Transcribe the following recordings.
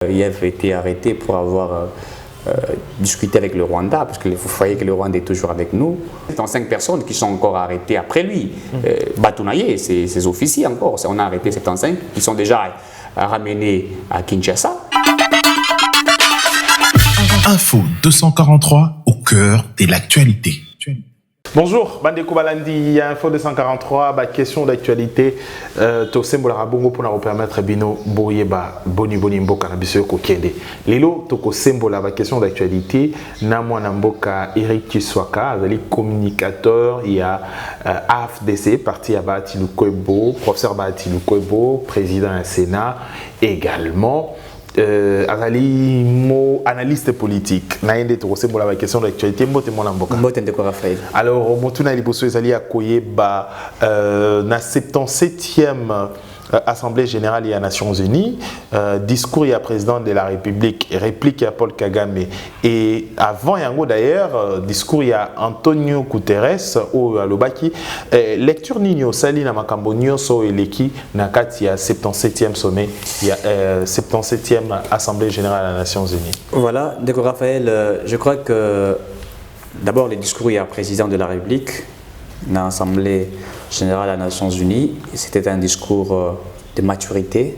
Il avait été arrêté pour avoir discuté avec le Rwanda, parce que vous voyez que le Rwanda est toujours avec nous. Dans 5 personnes qui sont encore arrêtées après lui. Batounaye, ses officiers encore, on a arrêté 75, qui sont déjà ramenés à Kinshasa. Info 243 au cœur de l'actualité. Bonjour, Bandeko Balandi, Info 243, question d'actualité. Tosembo la bongo pour nous permettre bino boyeba boni mboka na biso ko kende. Lelo toko sembo la question d'actualité na mwana mboka Eric Kiswaka, azali communicateur, il y a AFDC parti à Bahati Lukwebo, professeur Bahati Lukwebo, président du Sénat également. Azali mo analyste politique naende to sembo la question d'actualité mbote mona mboka mbote ndeko Raphaël. Alors motuna liboso ezali akoye ba na 77e Assemblée générale des Nations Unies, discours il y a président de la République, réplique à Paul Kagame. Et avant Yango d'ailleurs, discours il y a Antonio Guterres au Lobaki, lecture Nino Sali na Makambo Nyonso eleki na kati ya 77e sommet, il y a 77e Assemblée générale des Nations Unies. Voilà, Ndeko Raphaël, je crois que d'abord le discours il y a président de la République dans l'Assemblée générale des Nations Unies, c'était un discours de maturité,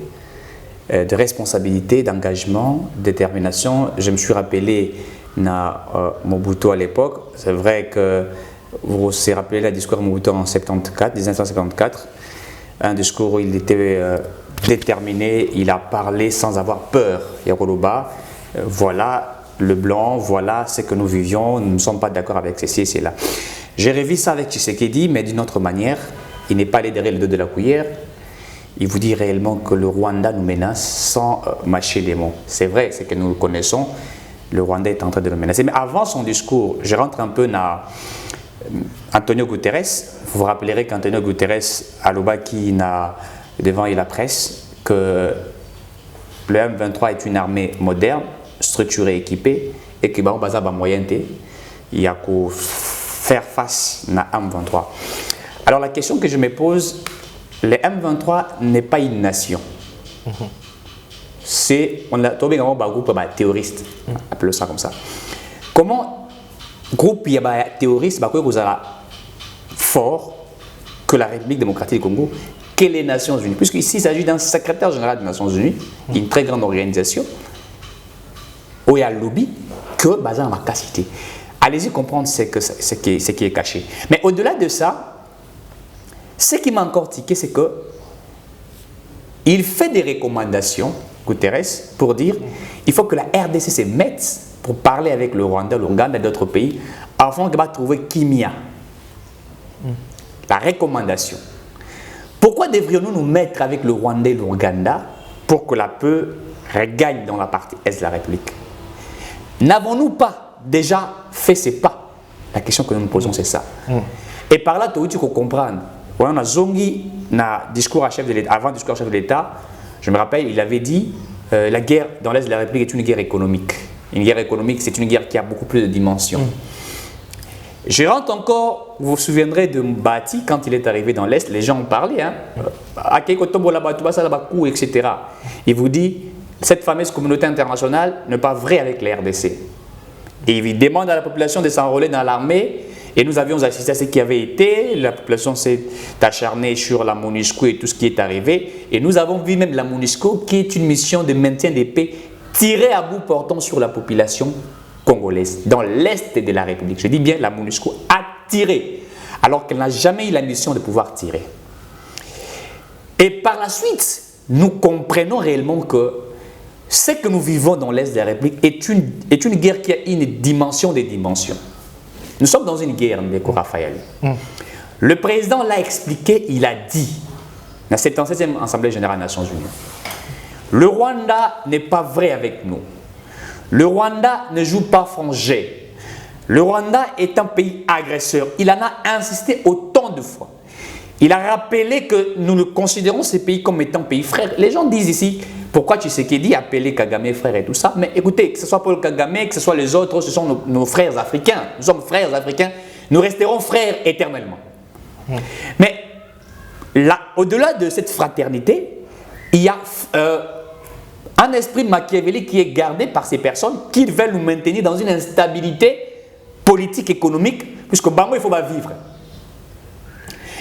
de responsabilité, d'engagement, de détermination. Je me suis rappelé na Mobutu à l'époque. C'est vrai que vous vous rappelez le discours de Mobutu en 1974, un discours où il était déterminé, il a parlé sans avoir peur. Yakoloba, voilà le blanc, voilà ce que nous vivions, nous ne sommes pas d'accord avec ceci et cela. J'ai revu ça avec Tshisekedi, mais d'une autre manière. Il n'est pas allé derrière le dos de la cuillère. Il vous dit réellement que le Rwanda nous menace sans mâcher les mots. C'est vrai, c'est que nous le connaissons. Le Rwanda est en train de nous menacer. Mais avant son discours, je rentre un peu dans Antonio Guterres. Vous vous rappellerez qu'Antonio Guterres a l'obaki devant la presse que le M23 est une armée moderne, structurée, équipée, et que Baza a moyen il y a qu'à faire face à M23. Alors la question que je me pose, le M23 n'est pas une nation. C'est, on a trouvé un groupe terroriste, appelons ça comme ça. Comment groupe terroriste vous fort que la République démocratique du Congo, que les Nations Unies, puisque ici il s'agit d'un secrétaire général des Nations Unies, une très grande organisation, où il y a le lobby que Baza a capacité. Allez-y comprendre ce qui est caché. Mais au-delà de ça, ce qui m'a encore tiqué, c'est que il fait des recommandations, Guterres, pour dire il faut que la RDC se mette pour parler avec le Rwanda, l'Ouganda et d'autres pays, afin de trouver Kimia. La recommandation. Pourquoi devrions-nous nous mettre avec le Rwanda et l'Ouganda pour que la paix regagne dans la partie est de la République? N'avons-nous pas déjà fait ces pas? La question que nous nous posons, c'est ça. Et par là, tu faut comprendre. On a Zongi, discours à chef de l'État, avant le discours à chef de l'État, je me rappelle, il avait dit la guerre dans l'Est de la République est une guerre économique. Une guerre économique, c'est une guerre qui a beaucoup plus de dimensions. Je rentre encore, vous vous souviendrez de Mbati, quand il est arrivé dans l'Est, les gens ont parlé, etc. Il vous dit, cette fameuse communauté internationale n'est pas vraie avec les RDC. Et il demande à la population de s'enrôler dans l'armée. Et nous avions assisté à ce qui avait été. La population s'est acharnée sur la MONUSCO et tout ce qui est arrivé. Et nous avons vu même la MONUSCO, qui est une mission de maintien de paix, tirée à bout portant sur la population congolaise, dans l'Est de la République. Je dis bien, la MONUSCO a tiré, alors qu'elle n'a jamais eu la mission de pouvoir tirer. Et par la suite, nous comprenons réellement que ce que nous vivons dans l'Est de la République est une guerre qui a une dimension des dimensions. Nous sommes dans une guerre, Ndeko Raphaël. Le président l'a expliqué, il a dit, dans la 77e Assemblée générale des Nations Unies, le Rwanda n'est pas vrai avec nous. Le Rwanda ne joue pas franc jeu. Le Rwanda est un pays agresseur. Il en a insisté autant de fois. Il a rappelé que nous le considérons ces pays comme étant pays frères. Les gens disent ici, pourquoi Tshisekedi appelé Kagame frère et tout ça? Mais écoutez, que ce soit Paul Kagame, que ce soit les autres, ce sont nos frères africains. Nous sommes frères africains. Nous resterons frères éternellement. Mais là, au-delà de cette fraternité, il y a Un esprit machiavélique qui est gardé par ces personnes qui veulent nous maintenir dans une instabilité politique, économique, puisque Bango, il faut pas vivre.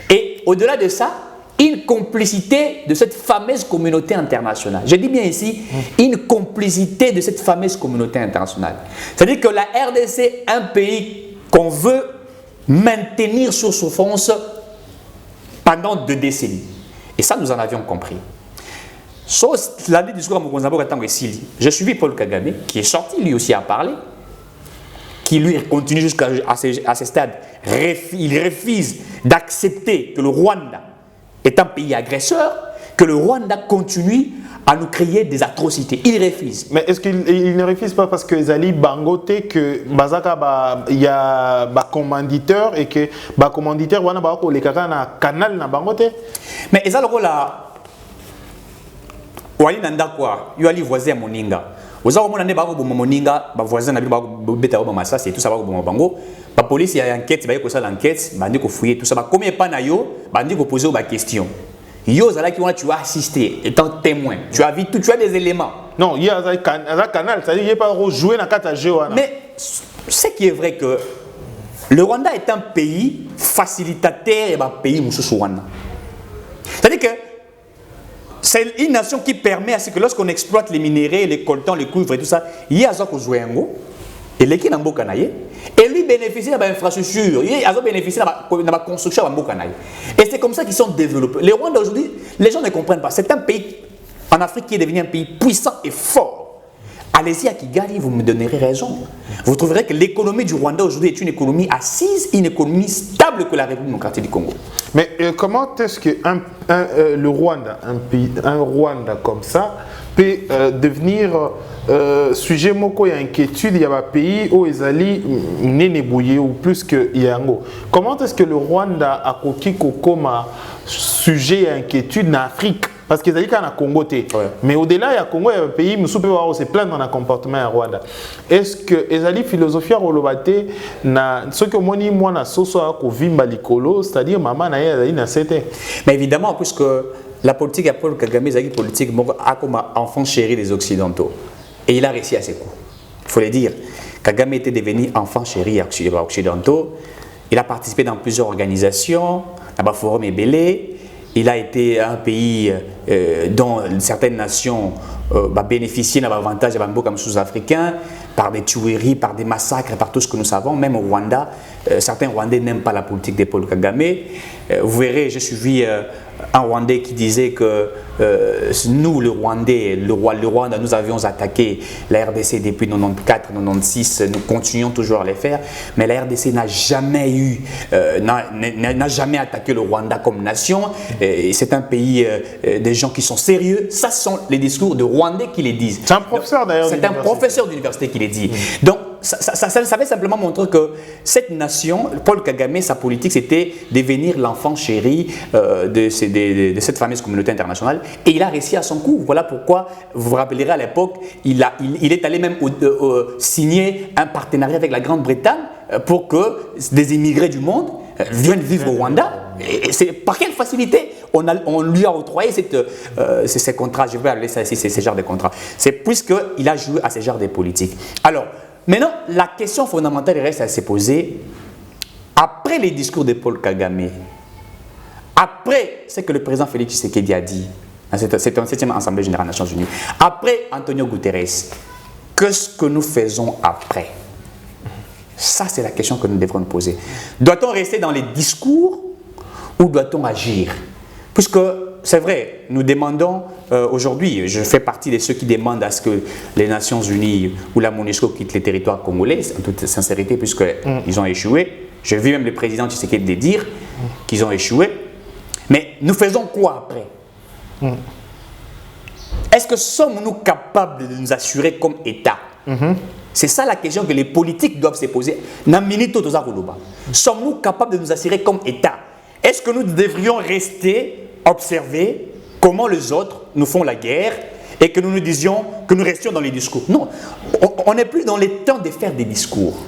Et au-delà de ça, une complicité de cette fameuse communauté internationale. Je dis bien ici, une complicité de cette fameuse communauté internationale. C'est-à-dire que la RDC est un pays qu'on veut maintenir sur souffrance pendant 2 décennies. Et ça, nous en avions compris. Sauf la discours à Mokonzabo Katango et Sili. J'ai suivi Paul Kagame, qui est sorti lui aussi à parler, qui lui continue jusqu'à ces stades. Il refuse d'accepter que le Rwanda est un pays agresseur, que le Rwanda continue à nous créer des atrocités. Il refuse. Mais est-ce qu'il ne refuse pas parce que Zali Bangote, que Bazaka, il y a un commanditeur et que le commanditaire, il y a un canal dans Bangote? Mais ils ont le rôle là. Wali nanda quoi? Il y a les voisins à Moninga. Vous avez un Moninga, les voisins à Moninga, c'est tout ça. La police, il y a une enquête, il y a une enquête, il y a fouiller tout ça. Combien de temps il y a poser des questions? Yo, tu as assisté, étant témoin, tu as vu tout, tu as des éléments. Non, il y a un canal, c'est-à-dire qu'il n'y a pas joué dans le jeu. Mais ce qui est vrai que le Rwanda est un pays facilitateur et un pays Rwanda. C'est-à-dire que c'est une nation qui permet à ce que lorsqu'on exploite les minéraux, les coltans, les cuivres et tout ça, il y a un joué et l'équipe n'a pas et lui bénéficie de l'infrastructure, il a bénéficié de la construction de la et c'est comme ça qu'ils sont développés. Les Rwandais aujourd'hui, les gens ne comprennent pas. C'est un pays en Afrique qui est devenu un pays puissant et fort. Allez-y à Kigali, vous me donnerez raison. Vous trouverez que l'économie du Rwanda aujourd'hui est une économie assise, une économie stable que la République démocratique du Congo. Mais comment est-ce que le Rwanda, un Rwanda comme ça, peut devenir sujet moko et inquiétude? Il y a un pays où ils allaient nénébouiller ou plus que Yango. Comment est-ce que le Rwanda a coquille comme sujet et inquiétude en Afrique? Parce qu'ils allaient quand a Congo. Ouais. Mais au-delà, il y a Congo, il y a un pays, nous pouvons se plaindre dans le comportement à Rwanda. Est-ce que les allaient philosophie à Rolobate, ce que moi, na soso a kovimba likolo, c'est-à-dire maman na yé na c'était. Mais évidemment, puisque la politique à Paul Kagame, c'est une politique a comme enfant chéri des Occidentaux. Et il a réussi à ses coups. Il faut le dire. Kagame était devenu enfant chéri des Occidentaux. Il a participé dans plusieurs organisations, à la Forum Ebélé. Il a été un pays dont certaines nations bénéficient d'un avantage comme sous-africains, par des tueries, par des massacres, par tout ce que nous savons. Même au Rwanda, certains Rwandais n'aiment pas la politique de Paul Kagame. Vous verrez, j'ai suivi un Rwandais qui disait que nous, le Rwanda, nous avions attaqué la RDC depuis 1994-1996, nous continuons toujours à les faire, mais la RDC n'a jamais jamais attaqué le Rwanda comme nation. C'est un pays des gens qui sont sérieux. Ça sont les discours de Rwandais qui les disent. C'est un professeur d'ailleurs. C'est un professeur d'université qui les dit. Donc, ça veut simplement montrer que cette nation, Paul Kagame, sa politique, c'était devenir l'enfant chéri de cette fameuse communauté internationale. Et il a réussi à son coup. Voilà pourquoi, vous vous rappellerez à l'époque, il est allé même signer un partenariat avec la Grande-Bretagne pour que des immigrés du monde viennent vivre au Rwanda. Et c'est par quelle facilité on lui a octroyé ces contrats. Je vais appeler ça ici, ces genres de contrats. C'est puisqu'il a joué à ces genres de politiques. Alors, maintenant, la question fondamentale reste à se poser. Après les discours de Paul Kagame, après ce que le président Félix Tshisekedi a dit, c'est un 7e Assemblée générale des Nations Unies, après Antonio Guterres, qu'est-ce que nous faisons après? Ça, c'est la question que nous devrons nous poser. Doit-on rester dans les discours ou doit-on agir? Puisque c'est vrai, nous demandons aujourd'hui, je fais partie de ceux qui demandent à ce que les Nations Unies ou la MONUSCO quittent les territoires congolais, en toute sincérité, puisqu'ils ont échoué. Je vis même le président Tshisekedi de dire qu'ils ont échoué. Mais nous faisons quoi après? Est-ce que sommes-nous capables de nous assurer comme État? C'est ça la question que les politiques doivent se poser. Sommes-nous capables de nous assurer comme État? Est-ce que nous devrions rester observer comment les autres nous font la guerre et que nous nous disions que nous restions dans les discours? Non, on n'est plus dans les temps de faire des discours.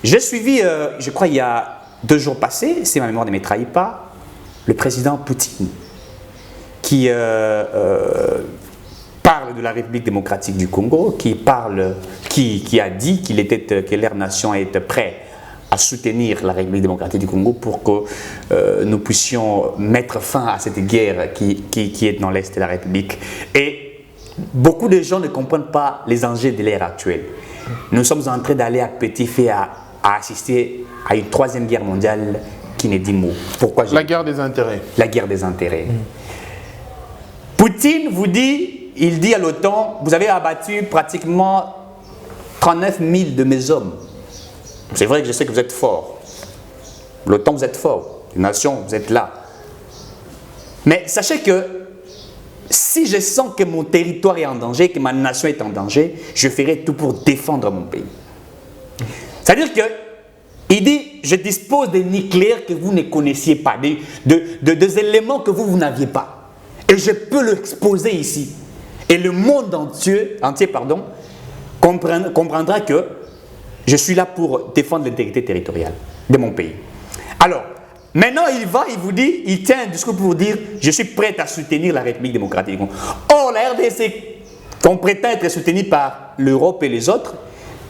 J'ai suivi, je crois il y a 2 jours passés, si ma mémoire ne me trahit pas, le président Poutine qui parle parle de la République démocratique du Congo, qui a dit que leur nation était prête à soutenir la République démocratique du Congo pour que nous puissions mettre fin à cette guerre qui est dans l'Est de la République. Et beaucoup de gens ne comprennent pas les enjeux de l'ère actuelle. Nous sommes en train d'aller à petit feu à assister à une troisième guerre mondiale qui n'est dit mot. Pourquoi la guerre des intérêts. La guerre des intérêts. Poutine il dit à l'OTAN, vous avez abattu pratiquement 39 000 de mes hommes. C'est vrai que je sais que vous êtes fort. L'OTAN, vous êtes fort. Les nations, vous êtes là. Mais sachez que si je sens que mon territoire est en danger, que ma nation est en danger, je ferai tout pour défendre mon pays. C'est-à-dire qu'il dit, je dispose de nucléaires que vous ne connaissiez pas, des éléments que vous n'aviez pas. Et je peux l'exposer ici. Et le monde entier comprendra que je suis là pour défendre l'intégrité territoriale de mon pays. Alors, maintenant, il vous dit, il tient un discours pour vous dire, je suis prêt à soutenir la République démocratique du Congo. Or, la RDC, qu'on prétend être soutenue par l'Europe et les autres,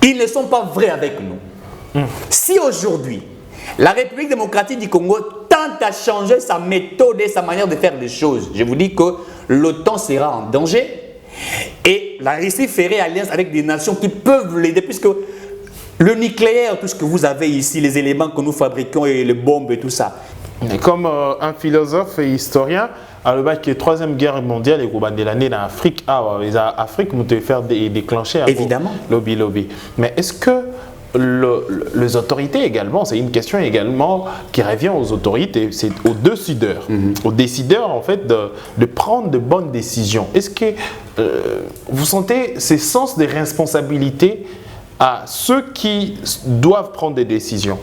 ils ne sont pas vrais avec nous. Si aujourd'hui, la République démocratique du Congo tente à changer sa méthode et sa manière de faire les choses, je vous dis que l'OTAN sera en danger et la Russie ferait alliance avec des nations qui peuvent l'aider, puisque le nucléaire, tout ce que vous avez ici, les éléments que nous fabriquons et les bombes et tout ça. Et comme un philosophe et historien, à le bac, la troisième guerre mondiale est l'année dans l'Afrique. L'Afrique, nous devons faire déclencher. Évidemment. Lobby. Mais est-ce que les autorités également, c'est une question également qui revient aux autorités, c'est aux décideurs, aux décideurs en fait de prendre de bonnes décisions. Est-ce que vous sentez ce sens de responsabilité à ceux qui doivent prendre des décisions?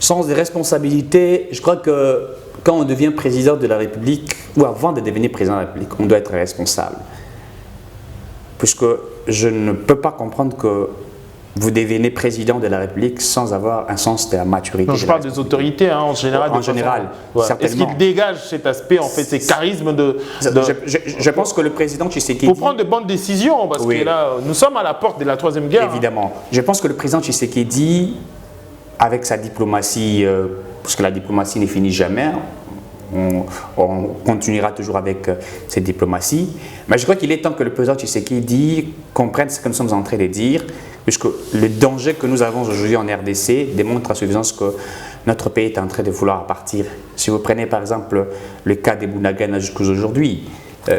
Sens de responsabilité, je crois que quand on devient président de la République, ou avant de devenir président de la République, on doit être responsable. Puisque je ne peux pas comprendre que vous devenez président de la République sans avoir un sens de la maturité. Non, je parle des autorités en général. En général, certainement. Est-ce qu'il dégage cet aspect, en fait, ces charismes de... Je pense que le président Tshisekedi... Pour prendre de bonnes décisions, parce que là, nous sommes à la porte de la troisième guerre. Évidemment. Je pense que le président Tshisekedi, avec sa diplomatie, parce que la diplomatie ne finit jamais, on continuera toujours avec cette diplomatie, mais je crois qu'il est temps que le président Tshisekedi comprenne ce que nous sommes en train de dire, puisque le danger que nous avons aujourd'hui en RDC démontre à suffisance que notre pays est en train de vouloir partir. Si vous prenez par exemple le cas des Bunagana jusqu'aujourd'hui,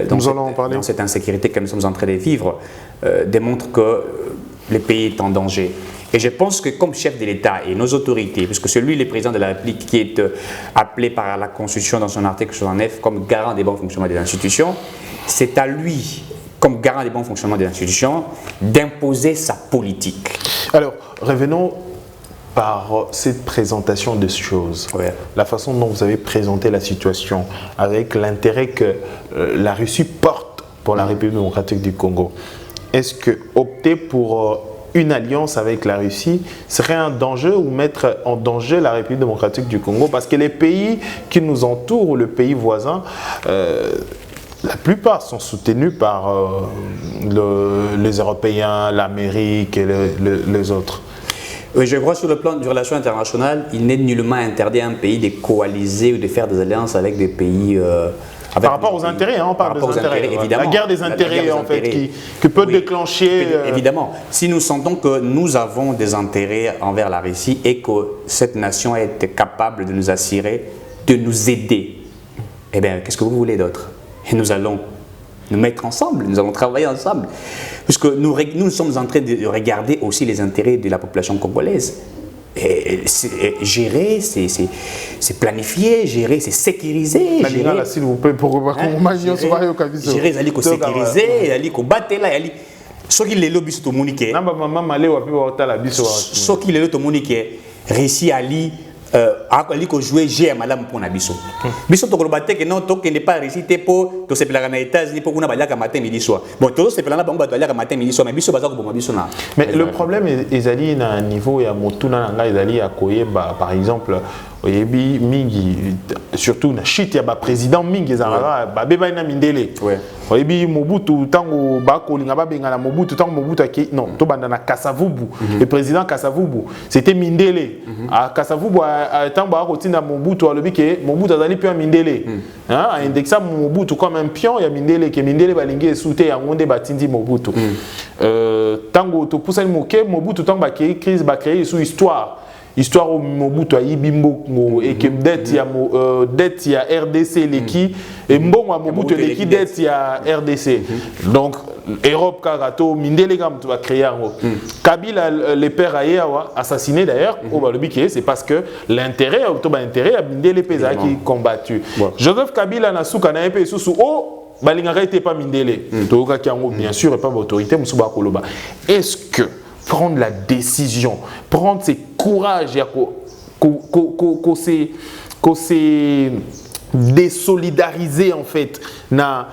dans cette insécurité que nous sommes en train de vivre, démontre que le pays est en danger. Et je pense que comme chef de l'État et nos autorités, puisque c'est lui le président de la République qui est appelé par la Constitution dans son article 69 comme garant des bons fonctionnements des institutions, c'est à lui, comme garant des bons fonctionnements des institutions, d'imposer sa politique. Alors, revenons par cette présentation des choses, la façon dont vous avez présenté la situation, avec l'intérêt que la Russie porte pour la République démocratique du Congo. Est-ce que opter pour une alliance avec la Russie serait un danger ou mettre en danger la République démocratique du Congo? Parce que les pays qui nous entourent, le pays voisin, la plupart sont soutenus par les Européens, l'Amérique et les autres. Oui, je crois sur le plan des relations internationales, il n'est nullement interdit à un pays de coaliser ou de faire des alliances avec des pays... par rapport aux intérêts, on parle des intérêts, évidemment. La guerre des intérêts, en fait, qui peut déclencher... Évidemment. Si nous sentons que nous avons des intérêts envers la Russie et que cette nation est capable de nous assurer, de nous aider, eh bien, qu'est-ce que vous voulez d'autre? Et nous allons nous mettre ensemble, nous allons travailler ensemble. Puisque nous sommes en train de regarder aussi les intérêts de la population congolaise. Et gérer, c'est planifier, gérer, c'est sécuriser. Gérer, s'il vous plaît, pour gérer, c'est sécuriser, aller combattre là, aller. Ce qui est le but de Monique. Ce qui est le but de Monique, réussi à aller. Ali ko jouer j'ai malamu pona biso biso to kolobate que non to que n'est pas récité pour to se pelaka na États-Unis pour kuna balaka matin midi soir bon to se pelaka bango balaka matin midi soir mais biso bazako bon biso na. Mais le problème ezali na niveau ya motuna nga ezali ya koyeba par exemple oyebi mingi surtout na chute ya ba président mingi ezalaka ba beba na mindele oyebi Mobutu tango ba kolinga ba benga na Mobutu tango Mobutu aki non to banda na Kasavubu le président Kasavubu c'était mindele à Kasavubu tango ba kotinda Mobutu alobi ke Mobutu azali pe mindele hein a indexa Mobutu comme un pion ya mindele ke mindele balingi esute ya ngonde batindi Mobutu tango to pusani moke Mobutu tango ba crise ba créer sous histoire au Mobutu a Ibimbo et que dette il y a RDC l'équipe et bon à Mobutu l'équipe dette il y a RDC donc Europe Karato Mindele Gam tu vas créer un Kabila les pères ailleurs assassiné d'ailleurs au Balobiké c'est parce que l'intérêt à Mindele Pesa qui combattu Joseph Kabila na souka na épée sous oh balingaka était pas Mindele toka kiango bien sûr et pas autorité musuba koloba est-ce que prendre la décision, prendre ce courage, qu'on s'est désolidariser en fait, na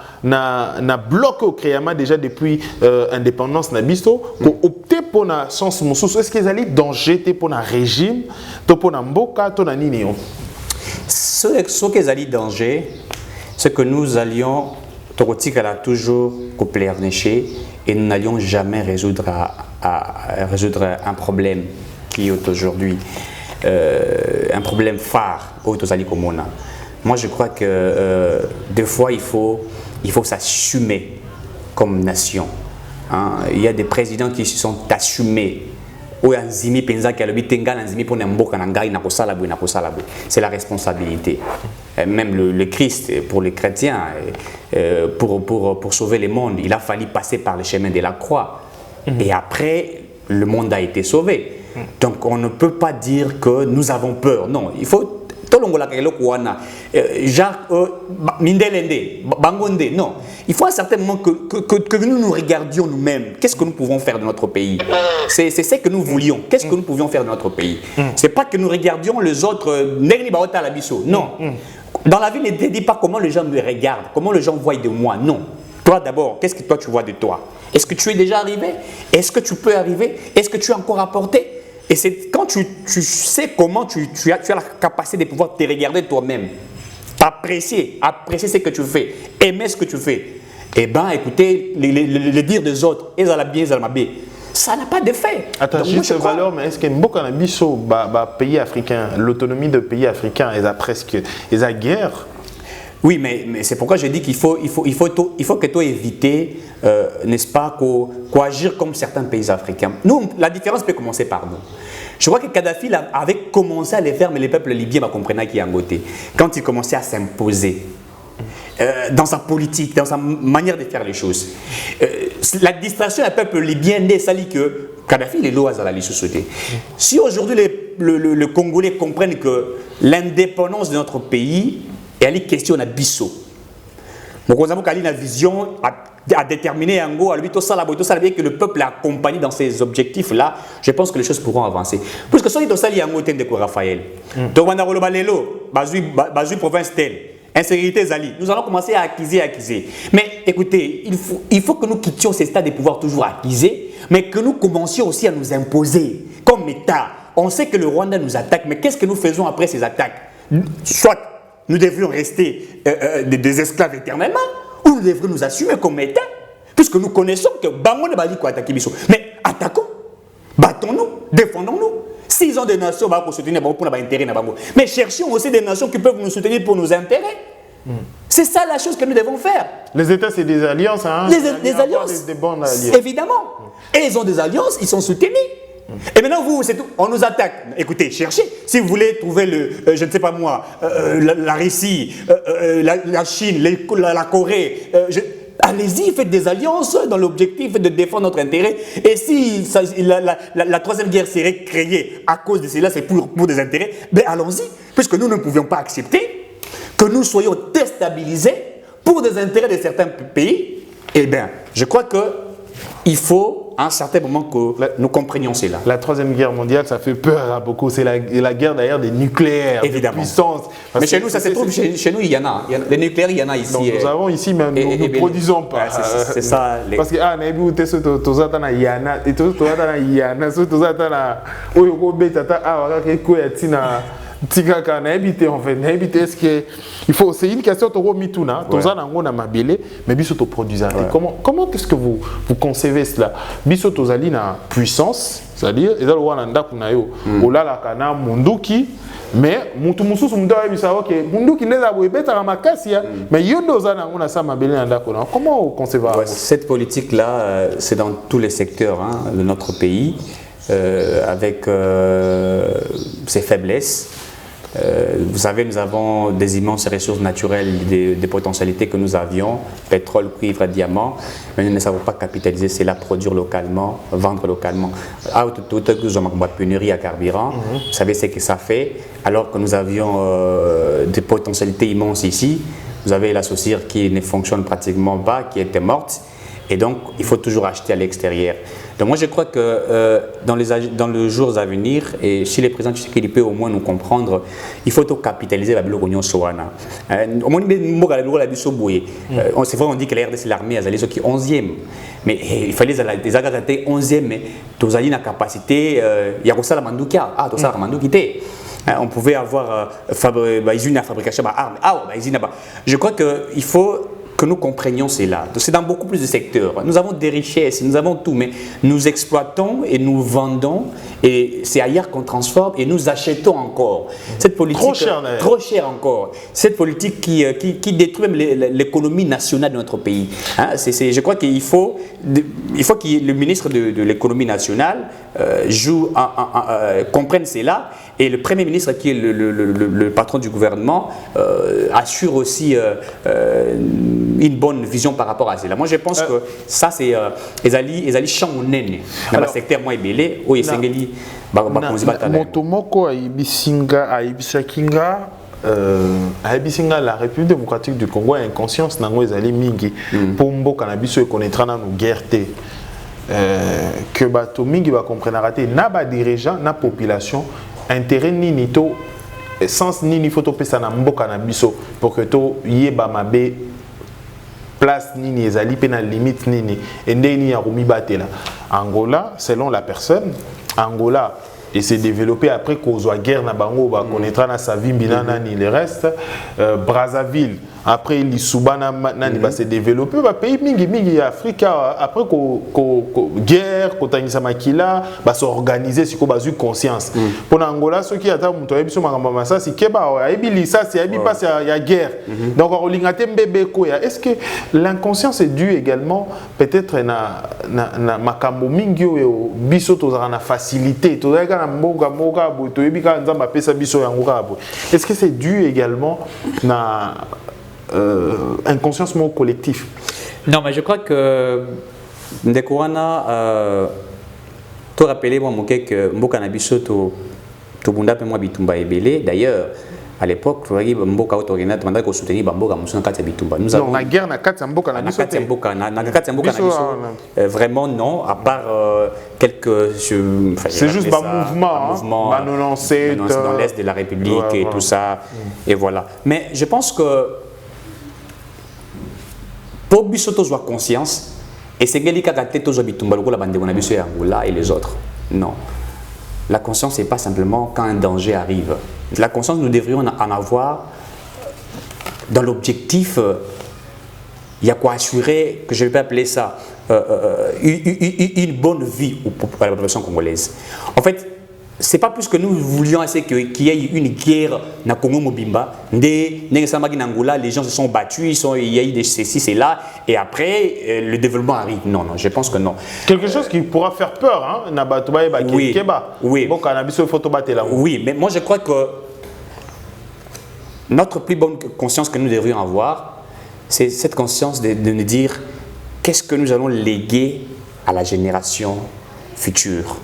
bloc au créama déjà depuis indépendance na biso, qu'on opter pour na sens moussous. Est-ce qu'ils allaient danger pour na régime, pour na mboka, pour na nini? Ce qu'ils allaient danger, c'est que nous allions elle a toujours couplé et nous n'allions jamais résoudre un problème qui est aujourd'hui un problème phare au Tozali Komona. Moi je crois que des fois il faut s'assumer comme nation. Hein? Il y a des présidents qui se sont assumés. C'est la responsabilité. Même le Christ, pour les chrétiens, pour sauver le monde, il a fallu passer par le chemin de la croix. Et après, le monde a été sauvé. Donc on ne peut pas dire que nous avons peur. Non, il faut... Non, il faut à un certain moment que nous nous regardions nous-mêmes. Qu'est-ce que nous pouvons faire de notre pays? C'est ce que nous voulions. Qu'est-ce que nous pouvions faire de notre pays? C'est pas que nous regardions les autres. Non. Dans la vie, ne te dis pas comment les gens me regardent, comment les gens voient de moi. Non. Toi d'abord, qu'est-ce que toi tu vois de toi? Est-ce que tu es déjà arrivé? Est-ce que tu peux arriver? Est-ce que tu es encore à portée? Et c'est quand tu sais comment tu as la capacité de pouvoir te regarder toi-même, apprécier ce que tu fais, aimer ce que tu fais. Eh bien, écoutez, les dires des autres, ils ont la bien, ils ont la bien. Ça n'a pas d'effet. Attends, juste cette valeur, mais est-ce qu'il y a beaucoup de pays africains, l'autonomie de pays africains, ils ont presque, ils ont guerre? Oui, mais c'est pourquoi je dis qu'il faut que toi éviter, n'est-ce pas, qu'agir comme certains pays africains. Nous, la différence peut commencer par nous. Je crois que Kadhafi avait commencé à les faire, mais les peuples libyens comprenaient qu'il y a un côté. Quand il commençait à s'imposer dans sa politique, dans sa manière de faire les choses. La distraction du peuple libyen n'est sali que Kadhafi est loin à la société. Si aujourd'hui le Congolais comprennent que l'indépendance de notre pays et elle question à Bisso. Donc, nous avons une vision à déterminer en gros, à lui, tout ça, que le peuple est accompagné dans ces objectifs-là. Je pense que les choses pourront avancer. Puisque si tout ça, il y a un mot de Raphaël. Donc, on a le balélo, Bazoui province telle, insécurité Zali. Nous allons commencer à acquiser. Mais écoutez, il faut que nous quittions ces stades de pouvoir toujours acquiser, mais que nous commencions aussi à nous imposer comme État. On sait que le Rwanda nous attaque, mais qu'est-ce que nous faisons après ces attaques? Soit nous devrions rester des esclaves éternellement, ou nous devrions nous assumer comme État, puisque nous connaissons que Bango ne va pas attaquer Bissau. Mais attaquons, battons-nous, défendons-nous. S'ils ont des nations pour nous soutenir pour nos intérêts, mais cherchons aussi des nations qui peuvent nous soutenir pour nos intérêts. C'est ça la chose que nous devons faire. Les États, c'est des alliances, hein? Des alliances. Des bonnes alliances. Évidemment. Et ils ont des alliances, ils sont soutenus. Et maintenant, c'est tout. On nous attaque. Écoutez, cherchez. Si vous voulez trouver je ne sais pas moi, la Russie, la Chine, la Corée, allez-y, faites des alliances dans l'objectif de défendre notre intérêt. Et si la troisième guerre serait créée à cause de cela, c'est pour des intérêts, ben allons-y. Puisque nous ne pouvions pas accepter que nous soyons déstabilisés pour des intérêts de certains pays. Eh bien, je crois qu'il faut à un certain moment que nous comprenions cela. La troisième guerre mondiale, ça fait peur à beaucoup. C'est la guerre d'ailleurs des nucléaires, évidemment. Des puissances. Mais chez nous, ça se trouve, chez nous, il y en a. Les nucléaires, il y en a ici. Donc nous avons ici, mais nous ne produisons pas. C'est ça. Parce que, Tigaka na habité en fait, na habité est-ce que il faut c'est une question to mituna, toza nango na mabele, mais biso to produisant. Comment est-ce que vous concevez cela? Biso tozali na puissance, c'est-à-dire ezalo wana ndaku na yo, olala kana munduki, mais mutu mususu mutu ayebisa OK, munduki ndeza boye betaka makasi ya, mais yo doza nango na sa mabele na ndaku na. Comment vous concevez cette politique là, c'est dans tous les secteurs de notre pays. Avec ses faiblesses. Vous savez, nous avons des immenses ressources naturelles, des potentialités que nous avions, pétrole, cuivre, diamant, mais nous ne savons pas capitaliser cela, produire localement, vendre localement. Pénurie à carburant, vous savez ce que ça fait, alors que nous avions des potentialités immenses ici. Vous avez la saucire qui ne fonctionne pratiquement pas, qui était morte. Et donc, il faut toujours acheter à l'extérieur. Donc moi, je crois que dans les jours à venir, et si les présidents Tshisekedi peut au moins nous comprendre, il faut tout capitaliser la Bilogonio Soana. Au moins, c'est vrai, on dit que la RDC, l'armée, elle est 11e. Mais il fallait des agaratés 11e, mais tous allés la capacité, il y a ça la mandoukia. Ah, tout ça la mandoukité. On pouvait avoir une fabrication d'armes. Je crois qu'il faut que nous comprenions cela. C'est dans beaucoup plus de secteurs. Nous avons des richesses, nous avons tout, mais nous exploitons et nous vendons, et c'est ailleurs qu'on transforme et nous achetons encore. Cette politique, trop cher encore. Cette politique qui détruit même l'économie nationale de notre pays. Je crois qu'il faut que le ministre de l'économie nationale comprenne cela, et le Premier ministre, qui est le patron du gouvernement, assure aussi une bonne vision par rapport à cela. Moi, je pense que ça, c'est les champs dans le secteur moins belé, où il s'engage. Motomoko Aibisinga, la République démocratique du Congo a une conscience nango ezali mingi pour mboka na biso connaîtra na nos guerre te. Que bato mingi ba comprendre raté na ba dirigeant na population intérêt nini to sens nini faut to pesa na mboka na biso pour que to yeba mabe place nini ezali pe na limite nini endeni ya rumi batela. Angola, selon la personne, Angola et s'est développé après qu'on a guerre na bango ba connaîtra na Savimbi nani le reste. Brazzaville après l'Isuba nani va se développer ba pays mingi Afrique après ko guerre ko tangisa makila ba s'organiser siko ba eu conscience pour Angola ceux qui attendent muto yebiso makamba masasi keba ayebi lisasi ayebi passe ya guerre donc olingate mbebe ko ya. Est-ce que l'inconscience est due également peut-être na makambo mingi yo biso tozaka na facilité tozaka na mboka bo toyebi ka nzamba pesa biso yango ka bo. Est-ce que c'est dû également na inconscience collectif? Non, mais je crois que Ndekouana, tu rappelez-moi que Mboka Nabiso, tu bunda pe moi bitumba ebele. D'ailleurs, à l'époque, Mboka Autorina demandait qu'on soutenir Mboka Moussa Katsa Bitumba. Nous avons la guerre na Katsa Mboka Nabiso. Vraiment non, à part quelques. C'est juste un mouvement lancé dans l'est de la République et tout ça. Et voilà. Mais je pense que pour Bissoto soit conscience, et c'est Gelika Kate Tozo Bitumba, la bande de Bonabiso et Angola et les autres. Non. La conscience, ce n'est pas simplement quand un danger arrive. La conscience, nous devrions en avoir dans l'objectif, il y a quoi assurer, que je vais appeler ça, une bonne vie pour la population congolaise. En fait, ce n'est pas plus que nous voulions qu'il y ait une guerre dans Congo Mobimba. Angola, les gens se sont battus, il y a eu des ceci, c'est là, et après le développement arrive. Non, je pense que non. Quelque chose qui pourra faire peur, hein? Oui, mais moi je crois que notre plus bonne conscience que nous devrions avoir, c'est cette conscience de nous dire qu'est-ce que nous allons léguer à la génération future.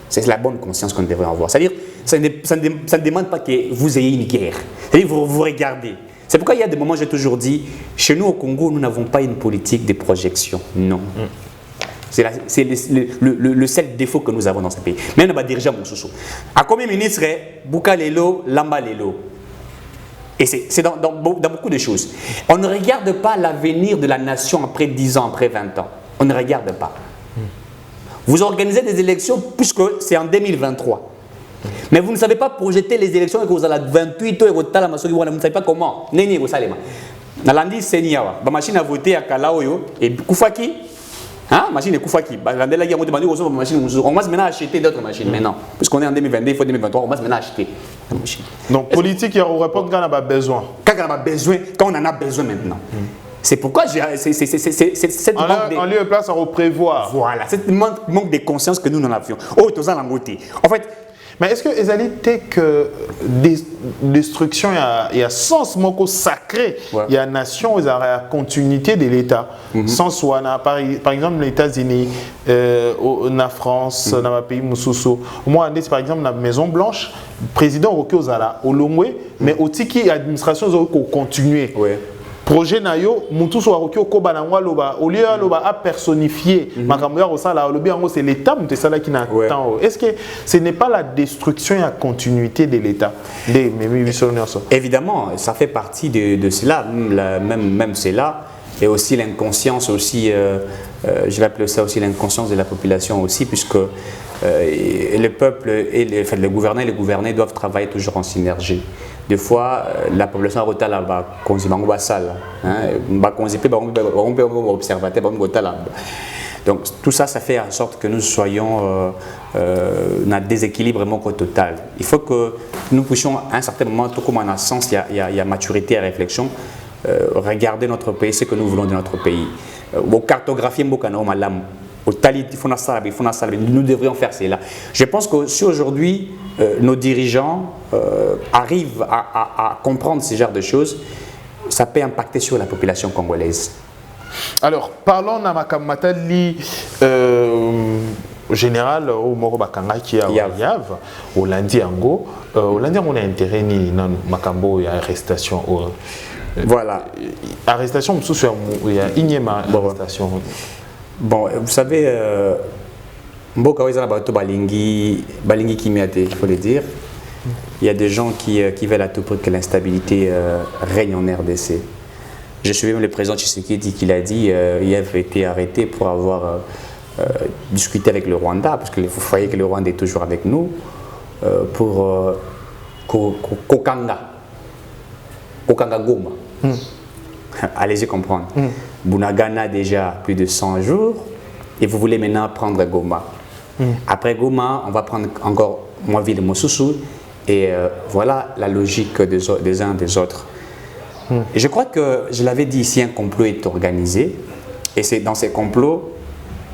C'est la bonne conscience qu'on devrait avoir. C'est-à-dire, ça ne demande pas que vous ayez une guerre. C'est-à-dire, vous regardez. C'est pourquoi il y a des moments, j'ai toujours dit, chez nous au Congo, nous n'avons pas une politique de projection. Non. C'est le seul défaut que nous avons dans ce pays. Mais on va diriger mon chouchou. À combien de ministres, Bouka Lelo, Lamba Lelo. Et c'est dans beaucoup de choses. On ne regarde pas l'avenir de la nation après 10 ans, après 20 ans. On ne regarde pas. Vous organisez des élections puisque c'est en 2023. Mais vous ne savez pas projeter les élections que vous avez 28 ans et vous ne savez pas comment. Neni vous savez. Nalandi Seniawa, la machine à voter à Kalaoyo et Koufaki. Hein? Machine et Koufaki. On va maintenant acheter d'autres machines maintenant. Puisqu'on est en 2022, il faut 2023, on va maintenant acheter des machines. Donc, politique, il répond quand on a besoin. Quand on a besoin, quand on en a besoin maintenant. C'est pourquoi c'est cette manque en lieu et place à reprévoir. Voilà, cette manque de conscience que nous en avions. Oh, tout ça, en fait. Mais est-ce que Ezalité que destruction, il y a sens moko sacré, il y a nation, il y a continuité de l'État. Sans soi, par exemple, les États-Unis, la France, dans le pays Moussoussou. Moi, par exemple, la Maison Blanche, le président Roque Ozala, au Lomwe, mais au Tiki, l'administration doit continuer. Projet Nayo, Moutou Soaroki Okoba Nangwa Loba, au lieu Loba a personnifié, Makamuya Rosala, c'est l'État, qui n'a temps. Est-ce que ce n'est pas la destruction et la continuité de l'État? Évidemment, ça fait partie de cela, même cela, et aussi l'inconscience, aussi, je vais appeler ça aussi l'inconscience de la population aussi, puisque le peuple et le gouverneur et les gouvernés doivent travailler toujours en synergie. Des fois, la population a retard là-bas, donc tout ça, ça fait en sorte que nous soyons dans un déséquilibre vraiment total. Il faut que nous puissions à un certain moment, tout comme en un sens, il y a maturité et réflexion, regarder notre pays, ce que nous voulons de notre pays. Cartographier nous devrions faire cela. Je pense que si aujourd'hui nos dirigeants arrivent à comprendre ce genre de choses, ça peut impacter sur la population congolaise. Alors, parlons de Makamatali général au Moro Bakanga qui est à Yav, au lundi Ango. Au lundi, on a intérêt ni dans Makambo, il y a arrestation. Voilà. Arrestation, il y a une arrestation. Bon, vous savez, Mboka Wezana Bato Balingi Kimiate, il faut le dire. Il y a des gens qui veulent à tout prix que l'instabilité règne en RDC. Je suis même le président Tshisekedi qui l'a dit, il avait été arrêté pour avoir discuté avec le Rwanda, parce que vous voyez que le Rwanda est toujours avec nous, pour Kokanga Goma. Allez-y comprendre. Bunagana déjà plus de 100 jours et vous voulez maintenant prendre Goma. Après Goma, on va prendre encore moins ville de Moussoussou et voilà la logique des uns des autres. Et je crois que, je l'avais dit ici, un complot est organisé et c'est dans ces complots,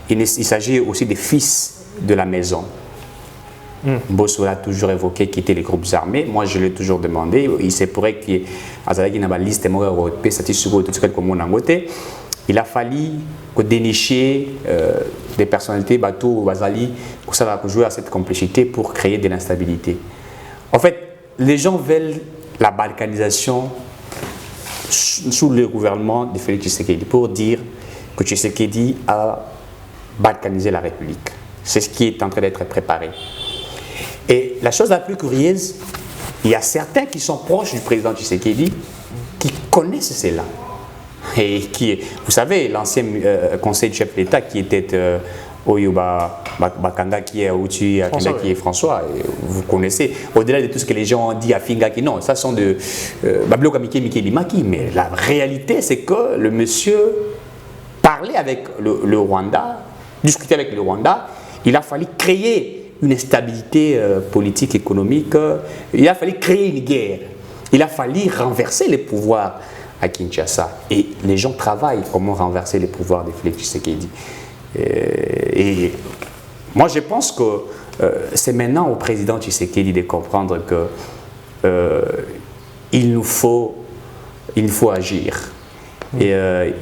il s'agit aussi des fils de la maison. Bosso l'a toujours évoqué quitter les groupes armés. Moi, je l'ai toujours demandé. Il se pourrait qu'il y ait une liste il a fallu dénicher des personnalités, Batou, Bazali, pour jouer à cette complicité pour créer de l'instabilité. En fait, les gens veulent la balkanisation sous le gouvernement de Félix Tshisekedi pour dire que Tshisekedi a balkanisé la République. C'est ce qui est en train d'être préparé. Et la chose la plus curieuse, il y a certains qui sont proches du président Tshisekedi qui connaissent cela. Et qui, vous savez, l'ancien conseil de chef de l'État qui était Oyuba Bakanga, qui est Outi, qui est François, vous connaissez. Au-delà de tout ce que les gens ont dit à Finga, qui non, ça sont de Bablo Kamike Limaki. Mais la réalité, c'est que le monsieur parlait avec le Rwanda, discutait avec le Rwanda, il a fallu créer une instabilité politique, économique, il a fallu créer une guerre, il a fallu renverser les pouvoirs à Kinshasa. Et les gens travaillent comment renverser les pouvoirs de Félix Tshisekedi. Et moi, je pense que c'est maintenant au président Tshisekedi de comprendre que il faut agir. Et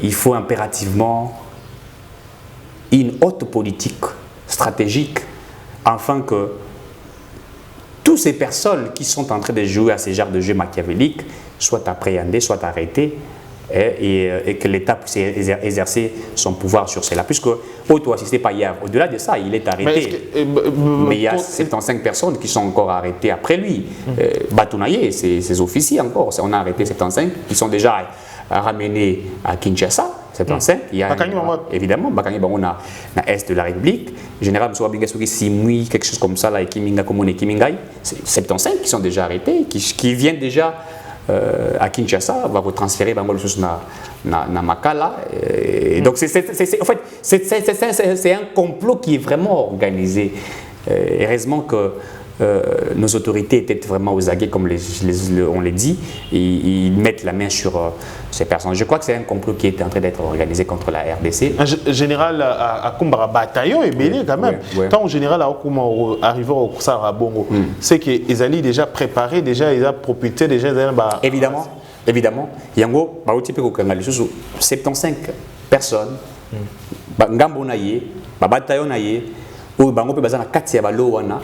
il faut impérativement une haute politique stratégique afin que toutes ces personnes qui sont en train de jouer à ces genres de jeux machiavéliques soient appréhendées, soient arrêtées et que l'État puisse exercer son pouvoir sur cela. Puisque, auto-assisté par Yav, au-delà de ça, il est arrêté. Mais il y a 75 personnes qui sont encore arrêtées après lui. Batounaye, ses officiers encore, on a arrêté 75 qui sont déjà ramenés à Kinshasa. 75, il y a évidemment, Bakangi Bango na Est de la République. Général Moussa Soki Simui, quelque chose comme ça, là, et Kiminga Komone Kimingai, c'est 75 qui sont déjà arrêtés, qui viennent déjà à Kinshasa, on va vous transférer Bango le chose na Makala. Et donc, en fait, c'est un complot qui est vraiment organisé. Heureusement que nos autorités étaient vraiment aux aguets, comme on les dit, et ils mettent la main sur ces personnes. Je crois que c'est un complot qui est en train d'être organisé contre la RDC. En général, à Kumbara bataillon est belé quand même. Tant au général, arrivé au Kusara Bongo, c'est qu'ils allaient déjà préparer, déjà ils ont propulsé, déjà ils ont... Évidemment. Yango, 75 personnes, Ngambo naye, bataillon naye, ou Bango peut baser na kati ya balo wana.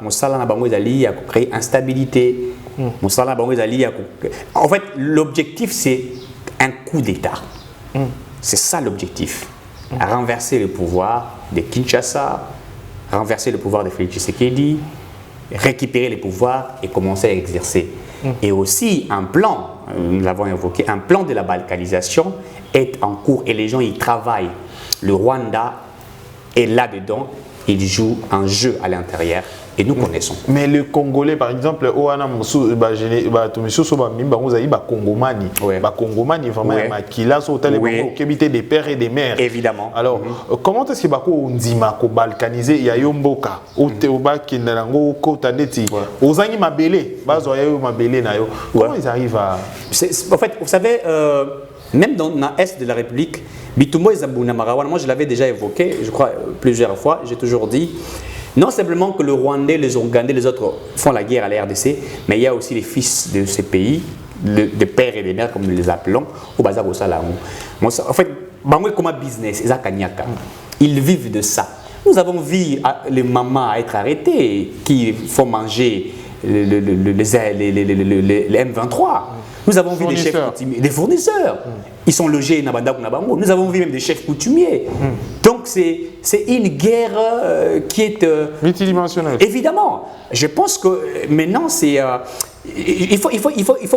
Mosala na bango ezali à créer instabilité. Mosala na bango ezali en fait, l'objectif c'est un coup d'État. C'est ça l'objectif. Renverser le pouvoir de Kinshasa, renverser le pouvoir de Félix Tshisekedi, récupérer les pouvoirs et commencer à exercer. Et aussi un plan, nous l'avons évoqué, un plan de la balkanisation est en cours et les gens y travaillent. Le Rwanda est là-dedans. Il joue un jeu à l'intérieur et nous connaissons. Mais le Congolais, par exemple, Congomani, vraiment, des pères et des mères. Évidemment. Alors, comment est-ce que on dit balkaniser? Il y a Yomboka, comment ils arrivent à. En fait, vous savez, même dans l'Est de la République, Bitumbo et Zabuna Marawan, moi je l'avais déjà évoqué, je crois plusieurs fois, j'ai toujours dit, non simplement que le Rwandais, les Ougandais, les autres font la guerre à la RDC, mais il y a aussi les fils de ces pays, des pères et des mères comme nous les appelons, au Bazar au Salamou. En fait, Bango comme business, ils vivent de ça. Nous avons vu les mamans être arrêtées qui font manger les M23. Nous avons vu des chefs coutumiers, des fournisseurs. Ils sont logés na Bandakou na Bango. Nous avons vu même des chefs coutumiers. Donc c'est une guerre qui est multidimensionnelle. Évidemment. Je pense que maintenant c'est il faut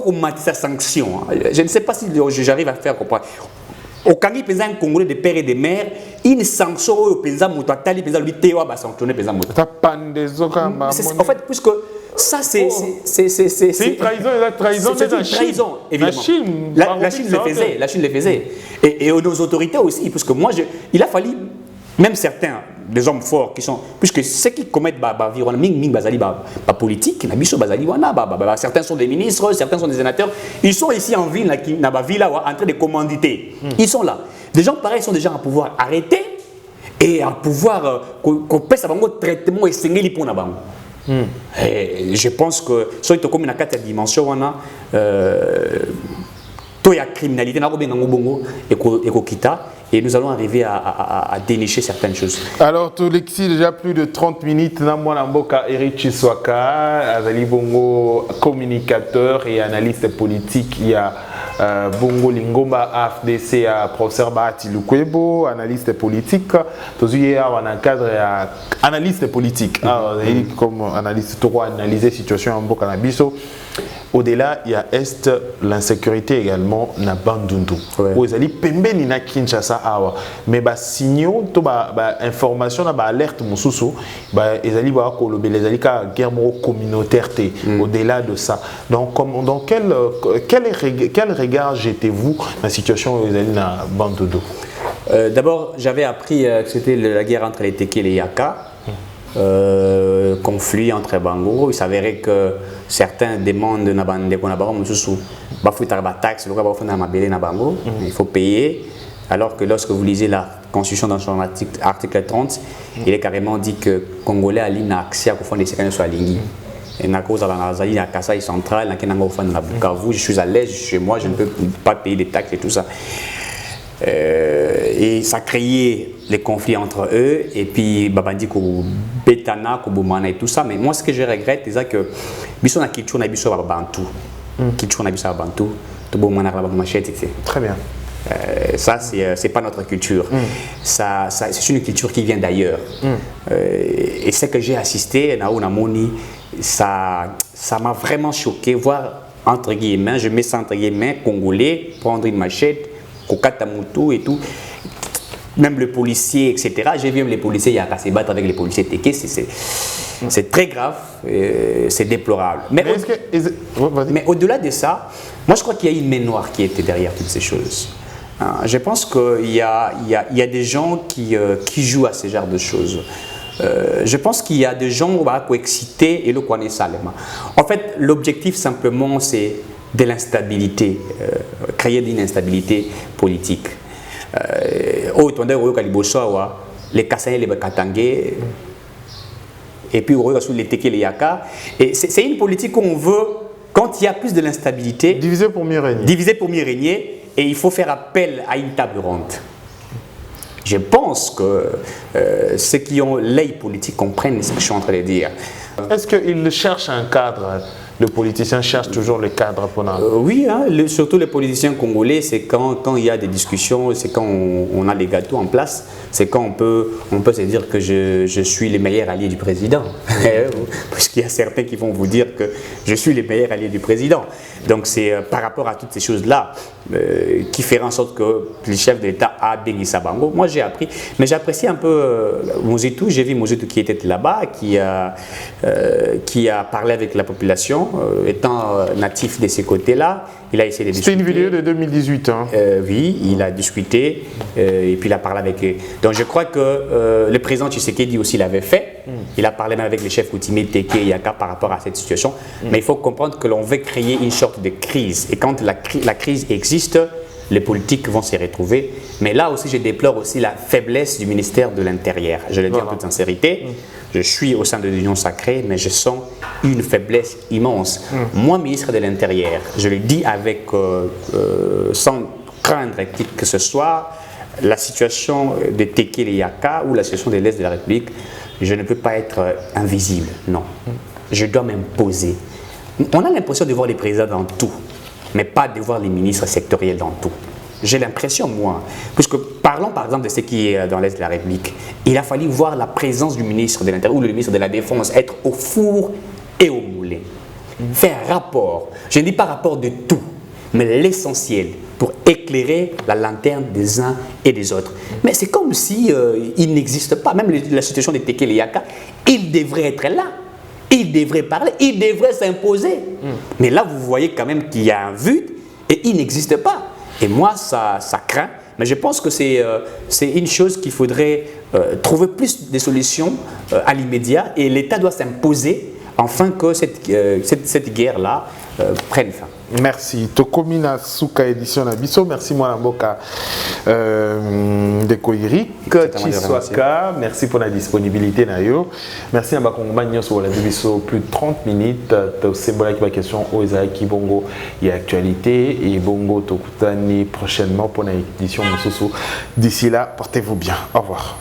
qu'on mette sa sanction. Je ne sais pas si j'arrive à faire comprendre. Au Kangi pesa un Congolais de père et de mère, une sanction au pesa mutatali pesa lui tewa ba sanctionner pesa muta. En fait, puisque ça c'est une trahison, c'est une trahison, évidemment. La Chine le faisait. Et nos autorités aussi, parce que moi, il a fallu, même certains, des hommes forts qui sont, puisque ceux qui commettent politique, certains sont des ministres, certains sont des sénateurs, ils sont ici en ville, en train de commanditer. Ils sont là. Des gens pareils sont déjà à pouvoir arrêter et à pouvoir qu'on passe à un traitement et s'engager pour nous. Et je pense que soit comme une quatre dimension on a la criminalité et nous allons arriver à dénicher certaines choses. Alors tout l'exil déjà plus de 30 minutes na mwana mboka Eric Chiswaka azali bongo communicateur et analyste politique. Il y a Bongo Lingomba AFDC à professeur Bahati Lukwebo, analyste politique. Hier on a un cadre analyste politique. Comme analyste pour analyser la situation en Mboka Nabiso. Au-delà, il y a Est, l'insécurité également, na Bandundu. Vous allez pembeni na Kinshasa awa. Mais bah signaux, to bah information, bah alerte mususu, bah ezali bah kolobe, les ali ka guerre communautaire. Au-delà de ça, donc dans quel regard jetez-vous dans la situation où vous allez na Bandundu? D'abord, j'avais appris que c'était la guerre entre les Teke et les Yaka. Conflit entre Bango. Il s'avérait que certains demandent de il faut payer, alors que lorsque vous lisez la Constitution dans son article 30, il est carrément dit que Congolais a accès à des séquences sur la ligne. Et na cause à Kasaï central, je suis à l'aise chez moi, je ne peux pas payer les taxes et tout ça. Et ça créait les conflits entre eux et puis Babandi ko Betana ko Boumana et tout ça. Mais moi ce que je regrette c'est que biso na Kichou na biso Bantu, Kichou na biso Bantu, to Boumana la machette etc. Très bien. Ça c'est pas notre culture. Ça c'est une culture qui vient d'ailleurs. Et ce que j'ai assisté na Moni, ça m'a vraiment choqué voir entre guillemets, je mets ça entre guillemets, Congolais prendre une machette Kokatamutu et tout. Même le policier, etc. J'ai vu même les policiers, il y a qu'à se battre avec les policiers Téké, c'est très grave, c'est déplorable. Mais au-delà de ça, moi je crois qu'il y a une main noire qui était derrière toutes ces choses. Je pense qu'il y a des gens qui jouent à ce genre de choses. Je pense qu'il y a des gens qui sont excités et le connaissent seulement. En fait, l'objectif simplement, c'est de l'instabilité, créer une instabilité politique. Les Kassais, les Bakatangé, et puis les Teke, les Yaka. Et c'est une politique où on veut, quand il y a plus de l'instabilité, diviser pour mieux régner. Diviser pour mieux régner, et il faut faire appel à une table ronde. Je pense que ceux qui ont l'œil politique comprennent ce que je suis en train de dire. Est-ce qu'ils cherchent un cadre? Le politicien cherche toujours le cadre pour oui, hein, surtout les politiciens congolais, c'est quand il y a des discussions, c'est quand on a les gâteaux en place, c'est quand on peut se dire que je suis le meilleur allié du président. Parce qu'il y a certains qui vont vous dire que je suis le meilleur allié du président. Donc c'est par rapport à toutes ces choses-là qui feront en sorte que le chef de l'État a béni Sabango. Moi j'ai appris, mais j'apprécie un peu Mozitu. J'ai vu Mozitu qui était là-bas, qui a parlé avec la population. Étant natif de ces côtés-là, il a essayé de discuter. C'était une vidéo de 2018. Hein. Oui, il a discuté et puis il a parlé avec eux. Donc je crois que le président Tshisekedi aussi l'avait fait. Il a parlé même avec les chefs coutumiers Téké et Yaka par rapport à cette situation. Mais il faut comprendre que l'on veut créer une sorte de crise. Et quand la crise existe, les politiques vont s'y retrouver. Mais là aussi, je déplore aussi la faiblesse du ministère de l'Intérieur. Je le dis en toute sincérité. Je suis au sein de l'Union sacrée, mais je sens une faiblesse immense. Moi, ministre de l'Intérieur, je le dis avec, sans craindre qui que ce soit, la situation de Téké et Yaka ou la situation de l'Est de la République, je ne peux pas être invisible, non. Je dois m'imposer. On a l'impression de voir les présidents dans tout, mais pas de voir les ministres sectoriels dans tout. J'ai l'impression, moi, puisque parlons par exemple de ce qui est dans l'Est de la République, il a fallu voir la présence du ministre de l'Intérieur ou le ministre de la Défense être au four et au moulin. Faire rapport, je ne dis pas rapport de tout, mais l'essentiel pour éclairer la lanterne des uns et des autres. Mais c'est comme si il n'existe pas, même la situation de Téké et Yaka, il devrait être là. Il devrait parler, il devrait s'imposer. Mais là, vous voyez quand même qu'il y a un vide et il n'existe pas. Et moi, ça craint. Mais je pense que c'est une chose qu'il faudrait trouver plus de solutions à l'immédiat. Et l'État doit s'imposer afin que cette guerre-là prenne fin. Merci. Tokomina Souka édition Nabiso. Merci Mwanamboka de Koirik. Chiswaka. Merci pour la disponibilité. Merci à Bakongomagnon sur la division plus de 30 minutes. C'est bon la question au Isaaki Bongo. Il y a actualité et Bongo Tokutani prochainement pour l'édition Moussoussou. D'ici là, portez-vous bien. Au revoir.